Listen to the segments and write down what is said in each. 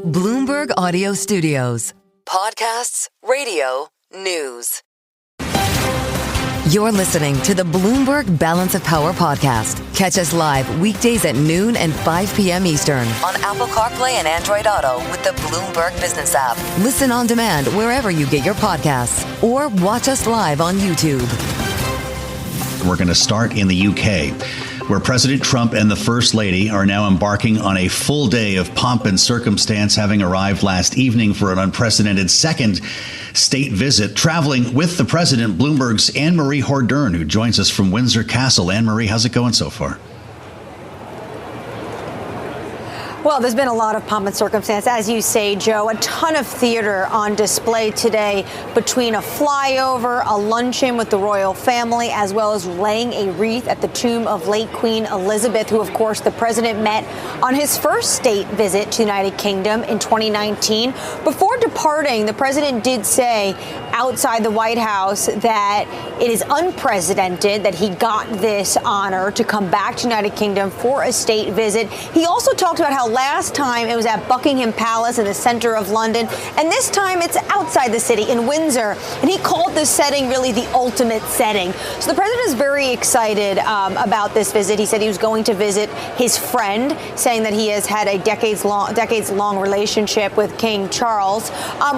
Bloomberg Audio Studios. Podcasts, radio, news. You're listening to the Bloomberg Balance of Power podcast. Catch us live weekdays at noon and 5 p.m. Eastern on Apple CarPlay and Android Auto with the Bloomberg Business app. Listen on demand wherever you get your podcasts or watch us live on YouTube. We're going to start in the UK, where President Trump and the First Lady are now embarking on a full day of pomp and circumstance, having arrived last evening for an unprecedented second state visit. Traveling with the president, Bloomberg's Anne-Marie Hordern, who joins us from Windsor Castle. Anne-Marie, how's it going so far? Well, there's been a lot of pomp and circumstance, as you say, Joe. A ton of theater on display today between a flyover, a luncheon with the royal family, as well as laying a wreath at the tomb of late Queen Elizabeth, who, of course, the president met on his first state visit to the United Kingdom in 2019. Before departing, the president did say outside the White House that it is unprecedented that he got this honor to come back to the United Kingdom for a state visit. He also talked about how last time it was at Buckingham Palace in the center of London, and this time it's outside the city in Windsor. And he called this setting really the ultimate setting. So the president is very excited about this visit. He said he was going to visit his friend, saying that he has had a decades-long relationship with King Charles.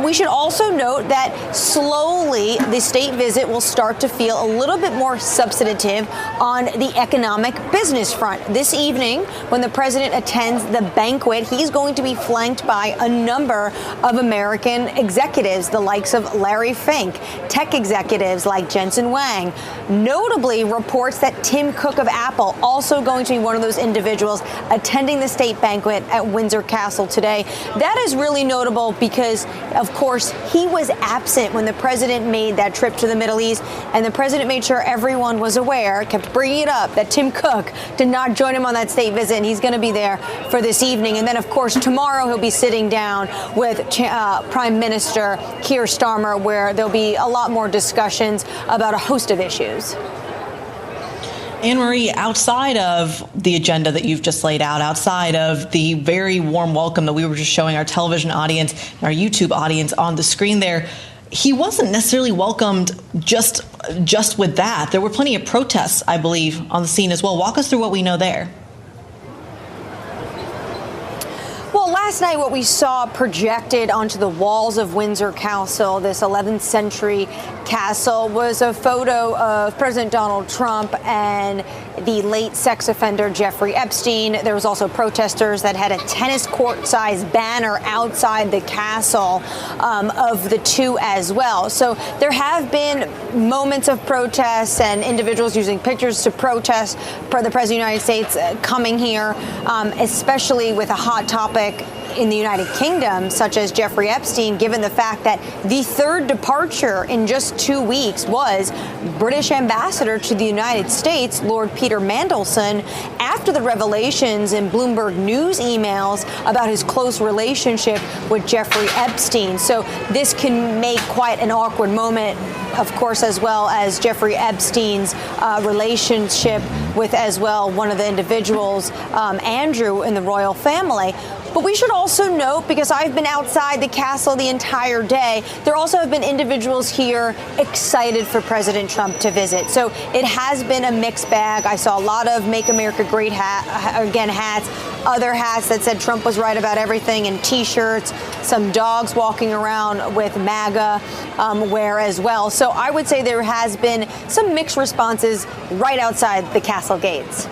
We should also note that slowly the state visit will start to feel a little bit more substantive on the economic business front. This evening, when the president attends the banquet, he's going to be flanked by a number of American executives, the likes of Larry Fink, tech executives like Jensen Huang. Notably, reports that Tim Cook of Apple also going to be one of those individuals attending the state banquet at Windsor Castle today. That is really notable because, of course, he was absent when the president made that trip to the Middle East, and the president made sure everyone was aware, kept bringing it up, that Tim Cook did not join him on that state visit, and he's going to be there for this evening. And then, of course, tomorrow he'll be sitting down with Prime Minister Keir Starmer, where there'll be a lot more discussions about a host of issues. Anne-Marie, outside of the agenda that you've just laid out, outside of the very warm welcome that we were just showing our television audience and our YouTube audience on the screen there, he wasn't necessarily welcomed just with that. There were plenty of protests, I believe, on the scene as well. Walk us through what we know there. Well, last night what we saw projected onto the walls of Windsor Castle, this 11th century castle, was a photo of President Donald Trump and the late sex offender Jeffrey Epstein. There was also protesters that had a tennis court-sized banner outside the castle of the two as well. So there have been moments of protests and individuals using pictures to protest for the President of the United States coming here, especially with a hot topic in the United Kingdom, such as Jeffrey Epstein, given the fact that the third departure in just 2 weeks was British ambassador to the United States, Lord Peter Mandelson, after the revelations in Bloomberg News emails about his close relationship with Jeffrey Epstein. So this can make quite an awkward moment, of course, as well as Jeffrey Epstein's relationship with as well one of the individuals, Andrew, in the royal family. But we should also note, because I've been outside the castle the entire day, there also have been individuals here excited for President Trump to visit. So it has been a mixed bag. I saw a lot of Make America Great hats, other hats that said Trump was right about everything, and T-shirts, some dogs walking around with MAGA wear as well. So I would say there has been some mixed responses right outside the castle gates.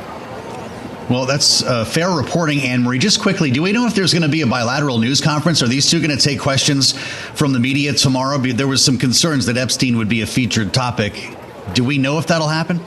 Well, that's fair reporting, Anne-Marie. Just quickly, do we know if there's going to be a bilateral news conference? Are these two going to take questions from the media tomorrow? There was some concerns that Epstein would be a featured topic. Do we know if that'll happen?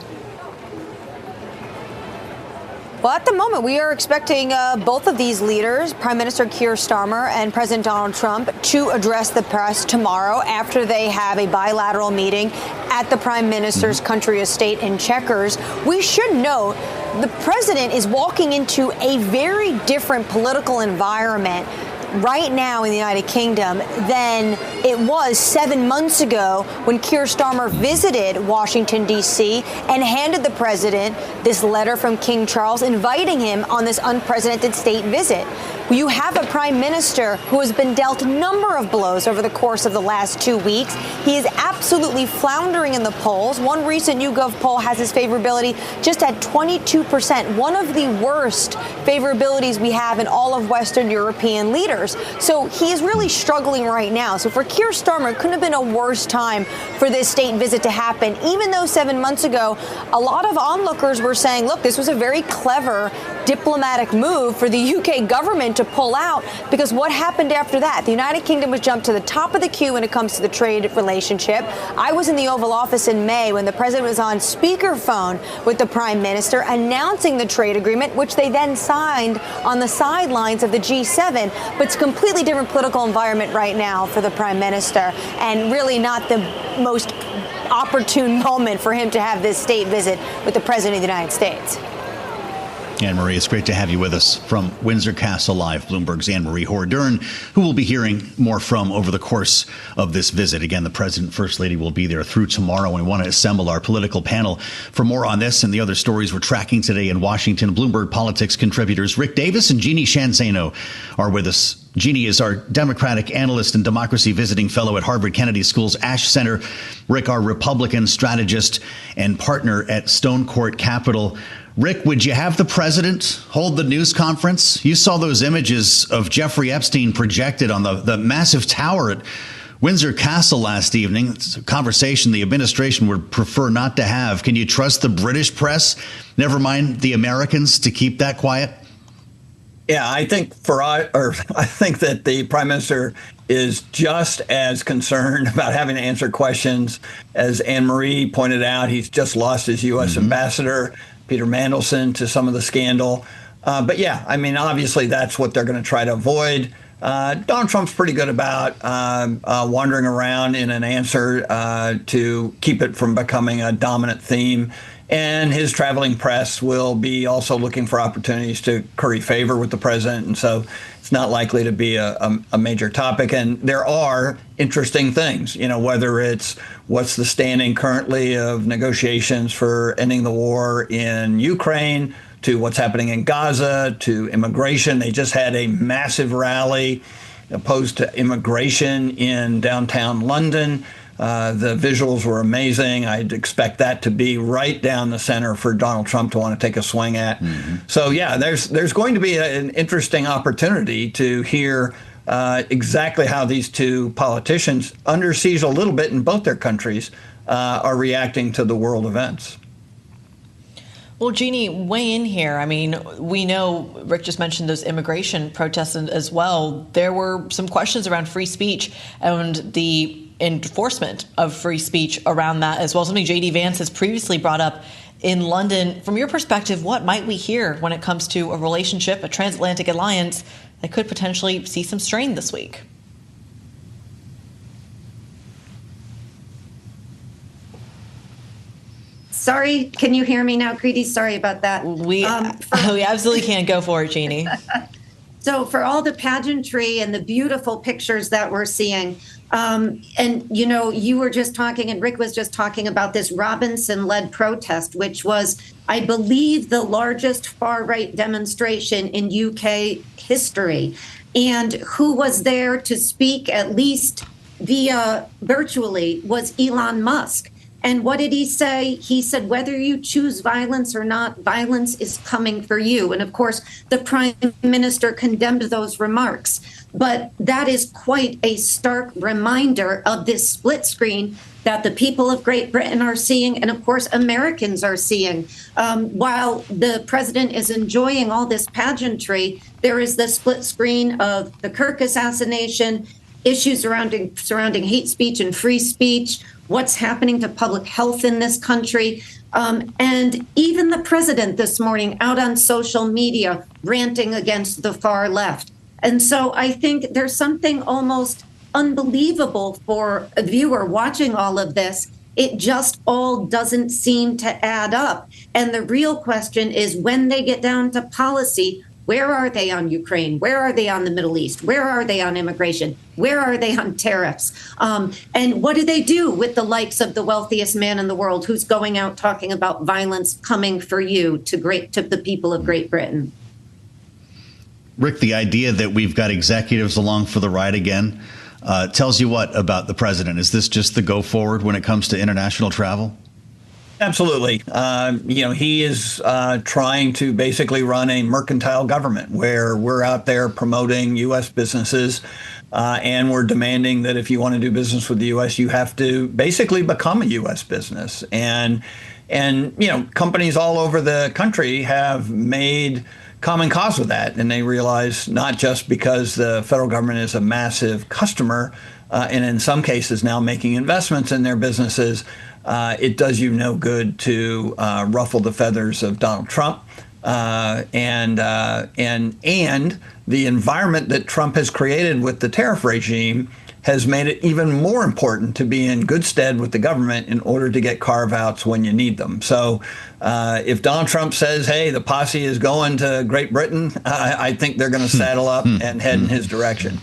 Well, at the moment, we are expecting both of these leaders, Prime Minister Keir Starmer and President Donald Trump, to address the press tomorrow after they have a bilateral meeting at the Prime Minister's country estate in Chequers. We should note the president is walking into a very different political environment right now in the United Kingdom than it was 7 months ago when Keir Starmer visited Washington, D.C. and handed the president this letter from King Charles inviting him on this unprecedented state visit. You have a prime minister who has been dealt a number of blows over the course of the last 2 weeks. He is absolutely floundering in the polls. One recent YouGov poll has his favorability just at 22%, one of the worst favorabilities we have in all of Western European leaders. So he is really struggling right now. So for Keir Starmer, it couldn't have been a worse time for this state visit to happen, even though 7 months ago, a lot of onlookers were saying, look, this was a very clever diplomatic move for the UK government to pull out, because what happened after that? The United Kingdom was jumped to the top of the queue when it comes to the trade relationship. I was in the Oval Office in May when the president was on speakerphone with the prime minister announcing the trade agreement, which they then signed on the sidelines of the G7. But it's a completely different political environment right now for the prime minister, and really not the most opportune moment for him to have this state visit with the president of the United States. Anne-Marie, it's great to have you with us from Windsor Castle Live, Bloomberg's Anne-Marie Hordern, who we'll be hearing more from over the course of this visit. Again, the President and First Lady will be there through tomorrow. We want to assemble our political panel for more on this and the other stories we're tracking today in Washington. Bloomberg Politics contributors Rick Davis and Jeannie Shanzano are with us. Jeannie is our Democratic analyst and democracy visiting fellow at Harvard Kennedy School's Ash Center. Rick, our Republican strategist and partner at Stone Court Capital. Rick, would you have the president hold the news conference? You saw those images of Jeffrey Epstein projected on the massive tower at Windsor Castle last evening. It's a conversation the administration would prefer not to have. Can you trust the British press, never mind the Americans, to keep that quiet? Yeah, I think that the prime minister is just as concerned about having to answer questions. As Anne-Marie pointed out, he's just lost his U.S. ambassador, Peter Mandelson, to some of the scandal. But yeah, I mean, obviously that's what they're going to try to avoid. Donald Trump's pretty good about wandering around in an answer to keep it from becoming a dominant theme. And his traveling press will be also looking for opportunities to curry favor with the president. And so it's not likely to be a major topic. And there are interesting things, whether it's what's the standing currently of negotiations for ending the war in Ukraine, to what's happening in Gaza, to immigration. They just had a massive rally opposed to immigration in downtown London. The visuals were amazing. I'd expect that to be right down the center for Donald Trump to want to take a swing at. Mm-hmm. So, yeah, there's going to be an interesting opportunity to hear exactly how these two politicians, under siege a little bit in both their countries, are reacting to the world events. Well, Jeannie, weigh in here. I mean, we know Rick just mentioned those immigration protests as well. There were some questions around free speech and the enforcement of free speech around that as well. Something J.D. Vance has previously brought up in London. From your perspective, what might we hear when it comes to a relationship, a transatlantic alliance that could potentially see some strain this week? Sorry, can you hear me now, Greedy? Sorry about that. We absolutely can't. Go for it, Jeannie. So for all the pageantry and the beautiful pictures that we're seeing, and, you were just talking and Rick was just talking about this Robinson-led protest, which was, I believe, the largest far-right demonstration in UK history. And who was there to speak, at least via virtually, was Elon Musk. And what did he say? He said, whether you choose violence or not, violence is coming for you. And of course, the prime minister condemned those remarks. But that is quite a stark reminder of this split screen that the people of Great Britain are seeing, and of course, Americans are seeing. While the president is enjoying all this pageantry, there is the split screen of the Kirk assassination, issues surrounding hate speech and free speech, what's happening to public health in this country. And even the president this morning out on social media ranting against the far left. And so I think there's something almost unbelievable for a viewer watching all of this. It just all doesn't seem to add up. And the real question is, when they get down to policy, where are they on Ukraine? Where are they on the Middle East? Where are they on immigration? Where are they on tariffs? And what do they do with the likes of the wealthiest man in the world who's going out talking about violence coming for you to the people of Great Britain? Rick, the idea that we've got executives along for the ride again tells you what about the president? Is this just the go forward when it comes to international travel? Absolutely. He is trying to basically run a mercantile government where we're out there promoting U.S. businesses and we're demanding that if you want to do business with the U.S., you have to basically become a U.S. business. And companies all over the country have made common cause with that. And they realize not just because the federal government is a massive customer and in some cases now making investments in their businesses, it does you no good to ruffle the feathers of Donald Trump. And the environment that Trump has created with the tariff regime has made it even more important to be in good stead with the government in order to get carve-outs when you need them. So if Donald Trump says, hey, the posse is going to Great Britain, I think they're going to saddle up and head in his direction.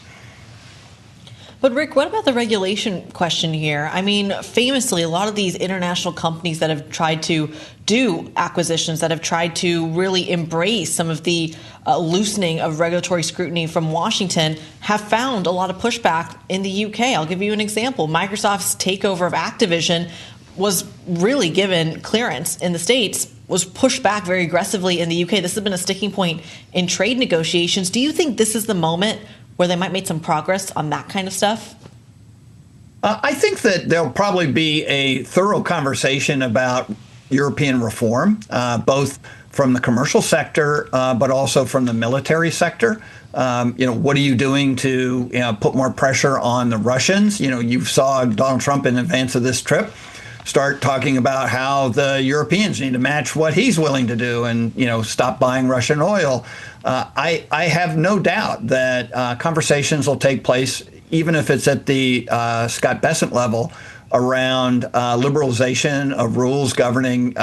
But Rick, what about the regulation question here? I mean, famously, a lot of these international companies that have tried to do acquisitions, that have tried to really embrace some of the loosening of regulatory scrutiny from Washington, have found a lot of pushback in the UK. I'll give you an example. Microsoft's takeover of Activision was really given clearance in the States, was pushed back very aggressively in the UK. This has been a sticking point in trade negotiations. Do you think this is the moment where they might make some progress on that kind of stuff? I think that there'll probably be a thorough conversation about European reform, both from the commercial sector, but also from the military sector. What are you doing to put more pressure on the Russians? You saw Donald Trump in advance of this trip start talking about how the Europeans need to match what he's willing to do and, stop buying Russian oil. I have no doubt that conversations will take place, even if it's at the Scott Bessent level, around liberalization of rules governing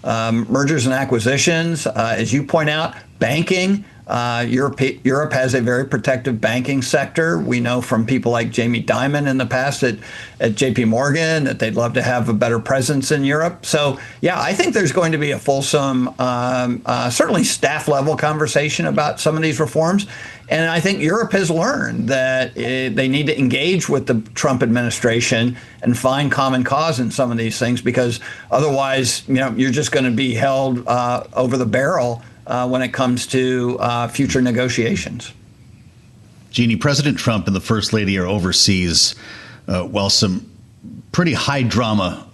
mergers and acquisitions. As you point out, banking. Europe has a very protective banking sector. We know from people like Jamie Dimon in the past at JP Morgan that they'd love to have a better presence in Europe. So, yeah, I think there's going to be a fulsome, certainly staff level conversation about some of these reforms. And I think Europe has learned that they need to engage with the Trump administration and find common cause in some of these things, because otherwise, you're just going to be held over the barrel when it comes to future negotiations. Jeannie, President Trump and the First Lady are overseas while some pretty high drama,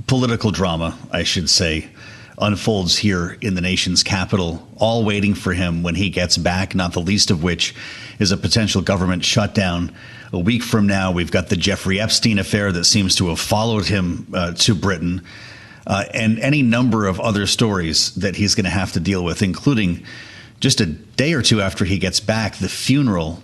political drama, I should say, unfolds here in the nation's capital, all waiting for him when he gets back, not the least of which is a potential government shutdown. A week from now, we've got the Jeffrey Epstein affair that seems to have followed him to Britain. And any number of other stories that he's going to have to deal with, including just a day or two after he gets back, the funeral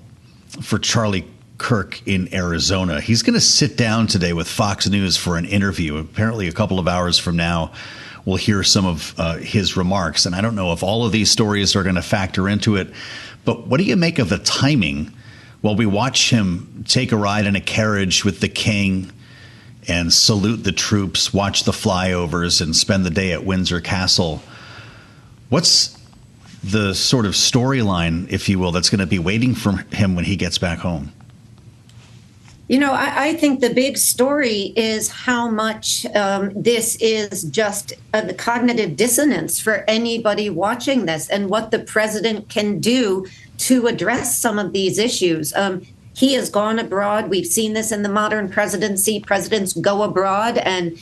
for Charlie Kirk in Arizona. He's going to sit down today with Fox News for an interview. Apparently a couple of hours from now, we'll hear some of his remarks. And I don't know if all of these stories are going to factor into it, but what do you make of the timing while we watch him take a ride in a carriage with the king and salute the troops, watch the flyovers, and spend the day at Windsor Castle? What's the sort of storyline, if you will, that's going to be waiting for him when he gets back home? I think the big story is how much this is just a cognitive dissonance for anybody watching this, and what the president can do to address some of these issues. He has gone abroad. We've seen this in the modern presidency. Presidents go abroad and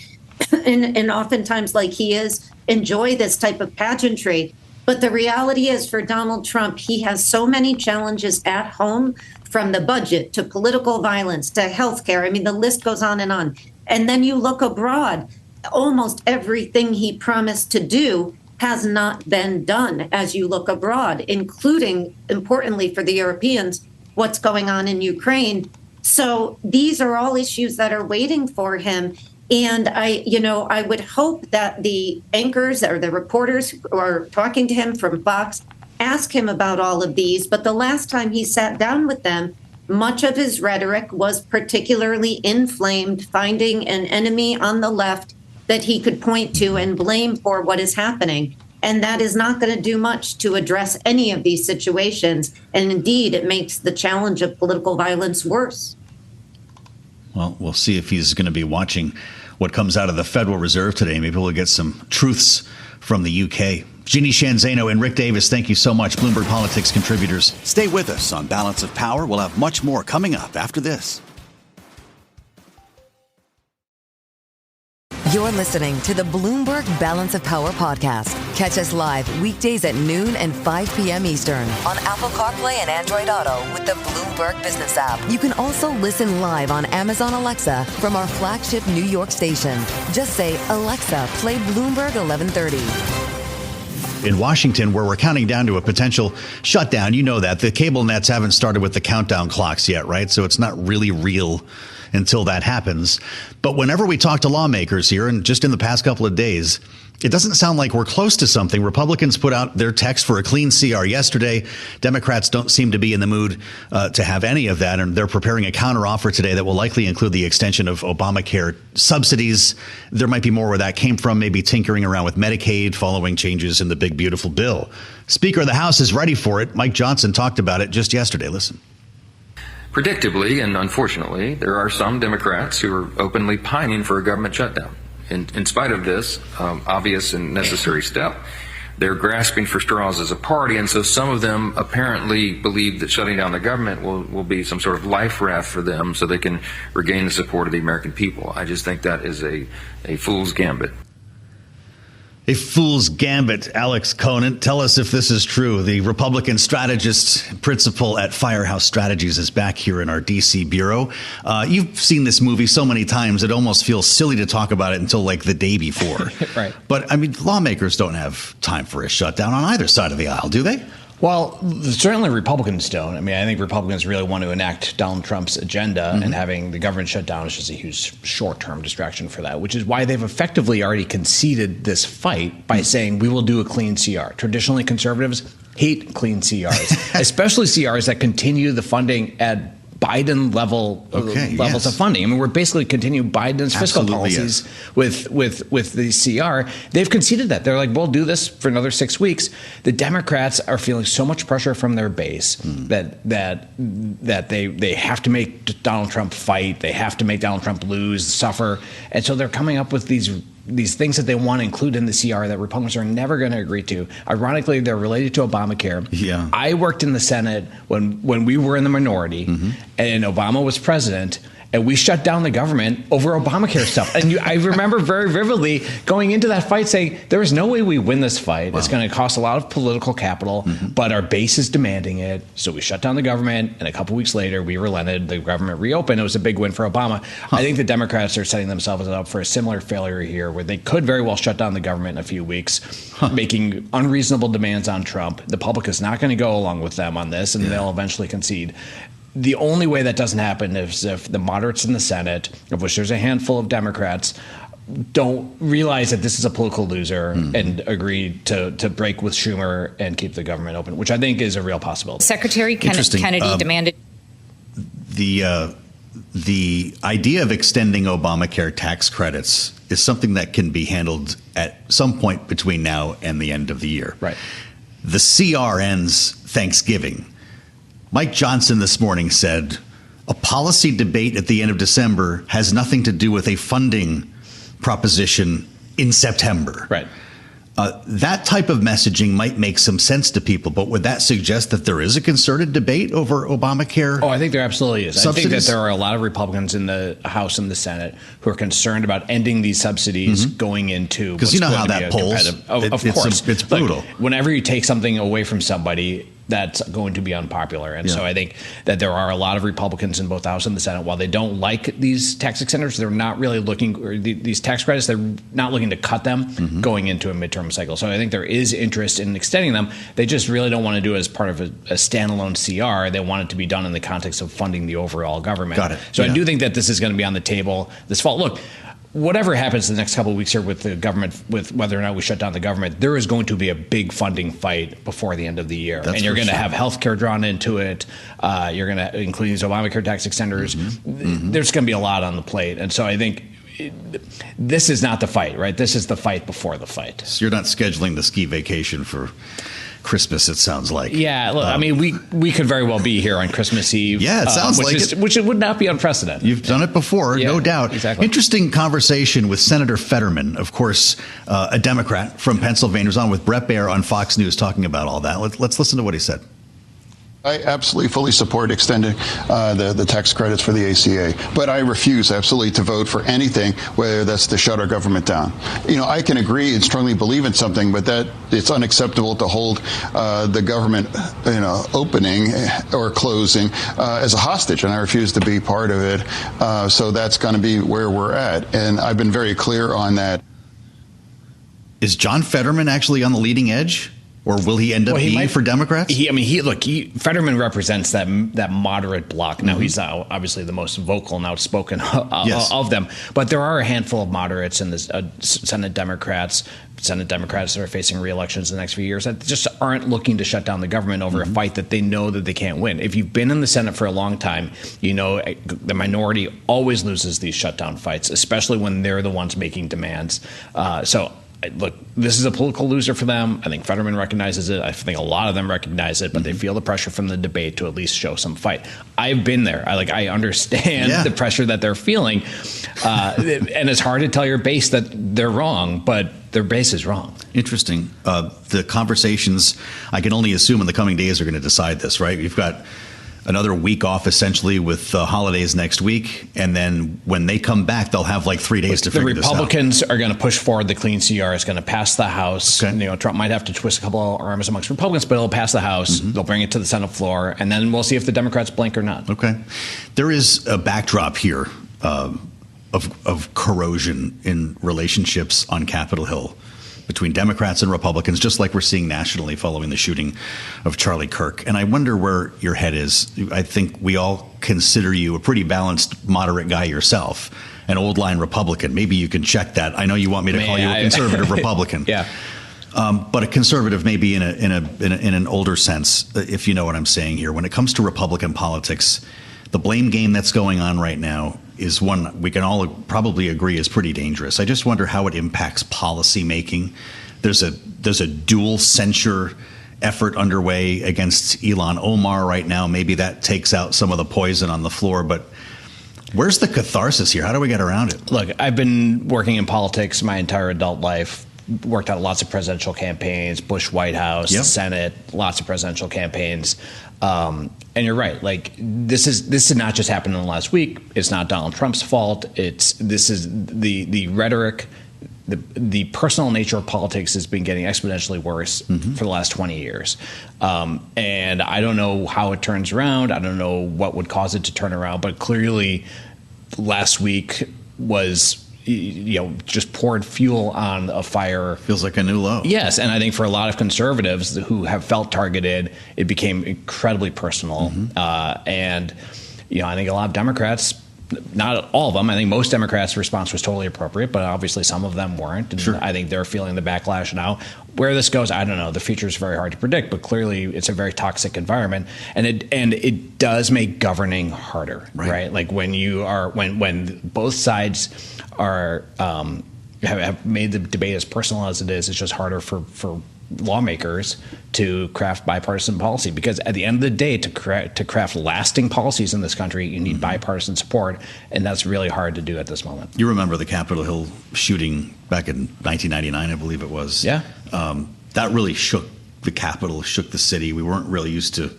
oftentimes, like he is, enjoy this type of pageantry. But the reality is, for Donald Trump, he has so many challenges at home, from the budget to political violence to healthcare. I mean, the list goes on. And then you look abroad, almost everything he promised to do has not been done as you look abroad, including, importantly for the Europeans, what's going on in Ukraine. So these are all issues that are waiting for him. And I would hope that the anchors or the reporters who are talking to him from Fox ask him about all of these. But the last time he sat down with them, much of his rhetoric was particularly inflamed, finding an enemy on the left that he could point to and blame for what is happening. And that is not going to do much to address any of these situations. And indeed, it makes the challenge of political violence worse. Well, we'll see if he's going to be watching what comes out of the Federal Reserve today. Maybe we'll get some truths from the UK. Jeannie Shanzano and Rick Davis, thank you so much. Bloomberg Politics contributors. Stay with us on Balance of Power. We'll have much more coming up after this. You're listening to the Bloomberg Balance of Power podcast. Catch us live weekdays at noon and 5 p.m. Eastern on Apple CarPlay and Android Auto with the Bloomberg Business app. You can also listen live on Amazon Alexa from our flagship New York station. Just say, Alexa, play Bloomberg 1130. In Washington, where we're counting down to a potential shutdown, you know that. The cable nets haven't started with the countdown clocks yet, right? So it's not really real until that happens. But whenever we talk to lawmakers here, and just in the past couple of days, it doesn't sound like we're close to something. Republicans put out their text for a clean CR yesterday. Democrats don't seem to be in the mood to have any of that, and they're preparing a counteroffer today that will likely include the extension of Obamacare subsidies. There might be more where that came from, maybe tinkering around with Medicaid following changes in the big, beautiful bill. Speaker of the House is ready for it. Mike Johnson talked about it just yesterday. Listen. Predictably and unfortunately, there are some Democrats who are openly pining for a government shutdown. In spite of this obvious and necessary step, they're grasping for straws as a party, and so some of them apparently believe that shutting down the government will be some sort of life raft for them so they can regain the support of the American people. I just think that is a fool's gambit. A fool's gambit. Alex Conant, tell us if this is true. The Republican strategist principal at Firehouse Strategies is back here in our D.C. bureau. You've seen this movie so many times, it almost feels silly to talk about it until like the day before. Right. But, I mean, lawmakers don't have time for a shutdown on either side of the aisle, do they? Well, certainly Republicans don't. I mean, I think Republicans really want to enact Donald Trump's agenda, and having the government shut down is just a huge short-term distraction for that, which is why they've effectively already conceded this fight by saying we will do a clean CR. Traditionally, conservatives hate clean CRs, especially CRs that continue the funding at Biden levels of funding. I mean, we're basically continuing Biden's fiscal policies with the CR. They've conceded that. They're like, we'll do this for another 6 weeks. The Democrats are feeling so much pressure from their base that they have to make Donald Trump fight. They have to make Donald Trump lose, suffer. And so they're coming up with these things that they want to include in the CR that Republicans are never going to agree to. Ironically, they're related to Obamacare. Yeah. I worked in the Senate when we were in the minority and Obama was president, and we shut down the government over Obamacare stuff. And I remember very vividly going into that fight saying, there is no way we win this fight. Wow. It's going to cost a lot of political capital, but our base is demanding it. So we shut down the government, and a couple weeks later, we relented. The government reopened. It was a big win for Obama. I think the Democrats are setting themselves up for a similar failure here, where they could very well shut down the government in a few weeks, making unreasonable demands on Trump. The public is not going to go along with them on this, and they'll eventually concede. The only way that doesn't happen is if the moderates in the Senate, of which there's a handful of Democrats, don't realize that this is a political loser and agree to break with Schumer and keep the government open, which I think is a real possibility. Secretary Kennedy demanded. The idea of extending Obamacare tax credits is something that can be handled at some point between now and the end of the year. Right. The CR ends Thanksgiving. Mike Johnson this morning said a policy debate at the end of December has nothing to do with a funding proposition in September. Right. That type of messaging might make some sense to people, but would that suggest that there is a concerted debate over Obamacare? Oh, I think there absolutely is. Subsidies? I think that there are a lot of Republicans in the House and the Senate who are concerned about ending these subsidies going into because you know how that polls. Of course, it's brutal. Like, whenever you take something away from somebody, that's going to be unpopular. And so I think that there are a lot of Republicans in both the House and the Senate. While they don't like these tax extenders, they're not really looking, or these tax credits, they're not looking to cut them going into a midterm cycle. So I think there is interest in extending them. They just really don't want to do it as part of a standalone CR. They want it to be done in the context of funding the overall government. Got it. So I do think that this is going to be on the table this fall. Look, whatever happens the next couple of weeks here with the government, with whether or not we shut down the government, there is going to be a big funding fight before the end of the year. That's and you're going to sure. have healthcare drawn into it. You're going to include these Obamacare tax extenders. There's going to be a lot on the plate. And so I think this is not the fight, right? This is the fight before the fight. So you're not scheduling the ski vacation for Christmas, it sounds like. Yeah, look, I mean, we could very well be here on Christmas Eve. Yeah, it sounds like it. Which it would not be unprecedented. You've done it before, no doubt. Exactly. Interesting conversation with Senator Fetterman, of course, a Democrat from Pennsylvania, who's on with Brett Baer on Fox News talking about all that. Let's listen to what he said. I absolutely fully support extending the tax credits for the ACA, but I refuse absolutely to vote for anything whether that's to shut our government down. You know, I can agree and strongly believe in something, but that it's unacceptable to hold the government, opening or closing as a hostage, and I refuse to be part of it. So that's going to be where we're at, and I've been very clear on that. Is John Fetterman actually on the leading edge? Or will he end up being for Democrats? Fetterman represents that moderate bloc. Now, he's obviously the most vocal and outspoken of them. But there are a handful of moderates in the Senate Democrats that are facing re-elections in the next few years that just aren't looking to shut down the government over a fight that they know that they can't win. If you've been in the Senate for a long time, you know the minority always loses these shutdown fights, especially when they're the ones making demands. Look, this is a political loser for them. I think Fetterman recognizes it. I think a lot of them recognize it, but they feel the pressure from the debate to at least show some fight. I've been there. I understand the pressure that they're feeling. And it's hard to tell your base that they're wrong, but their base is wrong. Interesting. The conversations, I can only assume in the coming days, are going to decide this, right? You've got another week off essentially with holidays next week. And then when they come back, they'll have like 3 days to figure this out. The Republicans are going to push forward the clean CR. It's going to pass the House. Okay. Trump might have to twist a couple of arms amongst Republicans, but it'll pass the House. They'll bring it to the Senate floor. And then we'll see if the Democrats blink or not. Okay. There is a backdrop here of corrosion in relationships on Capitol Hill between Democrats and Republicans, just like we're seeing nationally following the shooting of Charlie Kirk. And I wonder where your head is. I think we all consider you a pretty balanced, moderate guy yourself, an old line Republican. Maybe you can check that. I know you want me to call you a conservative Republican. Yeah. But a conservative maybe in an older sense, if you know what I'm saying here. When it comes to Republican politics, the blame game that's going on right now is one we can all probably agree is pretty dangerous. I just wonder how it impacts policy making. There's a dual censure effort underway against Ilhan Omar right now. Maybe that takes out some of the poison on the floor, but where's the catharsis here? How do we get around it? Look, I've been working in politics my entire adult life. Worked on lots of presidential campaigns, Bush White House, Senate, lots of presidential campaigns. And you're right. Like this did not just happen in the last week. It's not Donald Trump's fault. This is the rhetoric, the personal nature of politics has been getting exponentially worse for the last 20 years. And I don't know how it turns around. I don't know what would cause it to turn around. But clearly, last week was just poured fuel on a fire. Feels like a new low. Yes, and I think for a lot of conservatives who have felt targeted, it became incredibly personal. And I think a lot of Democrats, not all of them, I think most Democrats' response was totally appropriate, but obviously some of them weren't. And I think they're feeling the backlash now. Where this goes, I don't know. The future is very hard to predict, but clearly it's a very toxic environment, and it does make governing harder, right? Like when both sides are have made the debate as personal as it is, it's just harder for lawmakers to craft bipartisan policy, because at the end of the day, to craft lasting policies in this country, you need bipartisan support, and that's really hard to do at this moment. You remember the Capitol Hill shooting back in 1999, I believe it was. Yeah. That really shook the Capitol, shook the city. We weren't really used to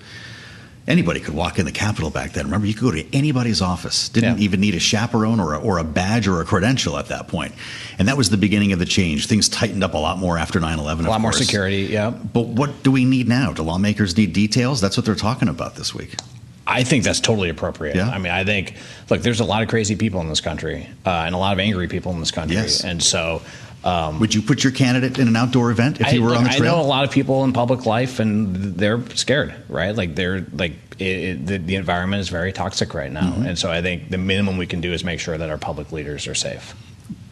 anybody could walk in the Capitol back then. Remember, you could go to anybody's office. Didn't even need a chaperone or a badge or a credential at that point. And that was the beginning of the change. Things tightened up a lot more after 9/11. A lot more security, yeah. But what do we need now? Do lawmakers need details? That's what they're talking about this week. I think that's totally appropriate. Yeah. I mean, I think, look, there's a lot of crazy people in this country and a lot of angry people in this country. Yes. And so... would you put your candidate in an outdoor event if you were on the trail? I know a lot of people in public life, and they're scared, right? Like the environment is very toxic right now, and so I think the minimum we can do is make sure that our public leaders are safe.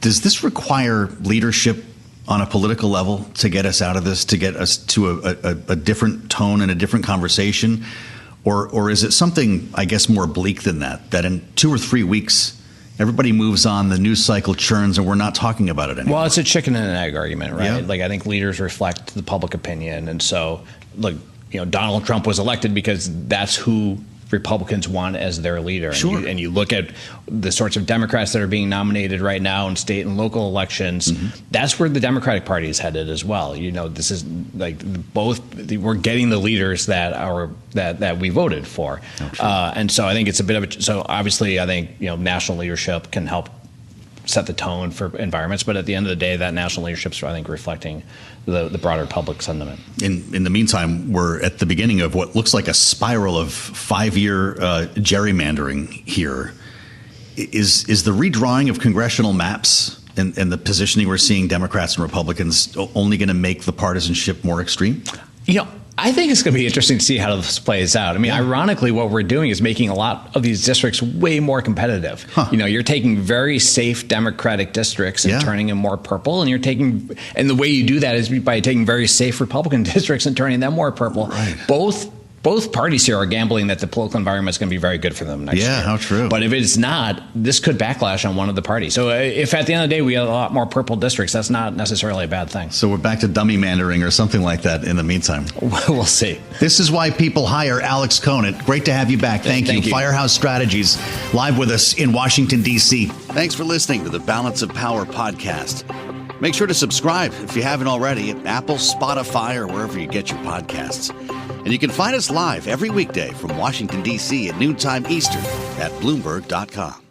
Does this require leadership on a political level to get us out of this, to get us to a different tone and a different conversation, or is it something, I guess, more bleak than that? That in 2 or 3 weeks, Everybody moves on, the news cycle churns, and we're not talking about it anymore. Well, it's a chicken and an egg argument, right? Yeah. Like, I think leaders reflect the public opinion. And so, look, Donald Trump was elected because that's who Republicans want as their leader. Sure. And you look at the sorts of Democrats that are being nominated right now in state and local elections. That's where the Democratic Party is headed as well. This is like we're getting the leaders that we voted for. And so I think it's a bit of so obviously I think, national leadership can help set the tone for environments. But at the end of the day, that national leadership's, I think, reflecting the broader public sentiment. In the meantime, we're at the beginning of what looks like a spiral of 5-year gerrymandering here. Is the redrawing of congressional maps and the positioning we're seeing Democrats and Republicans only going to make the partisanship more extreme? I think it's going to be interesting to see how this plays out. I mean, ironically, what we're doing is making a lot of these districts way more competitive. You're taking very safe Democratic districts and turning them more purple, and and the way you do that is by taking very safe Republican districts and turning them more purple. Right. Both parties here are gambling that the political environment is going to be very good for them next year. Yeah, how true. But if it's not, this could backlash on one of the parties. So if at the end of the day we have a lot more purple districts, that's not necessarily a bad thing. So we're back to dummy mandering or something like that in the meantime. We'll see. This is why people hire Alex Conant. Great to have you back. Thank you. Firehouse Strategies, live with us in Washington, D.C. Thanks for listening to the Balance of Power podcast. Make sure to subscribe if you haven't already at Apple, Spotify, or wherever you get your podcasts. And you can find us live every weekday from Washington, D.C. at noontime Eastern at Bloomberg.com.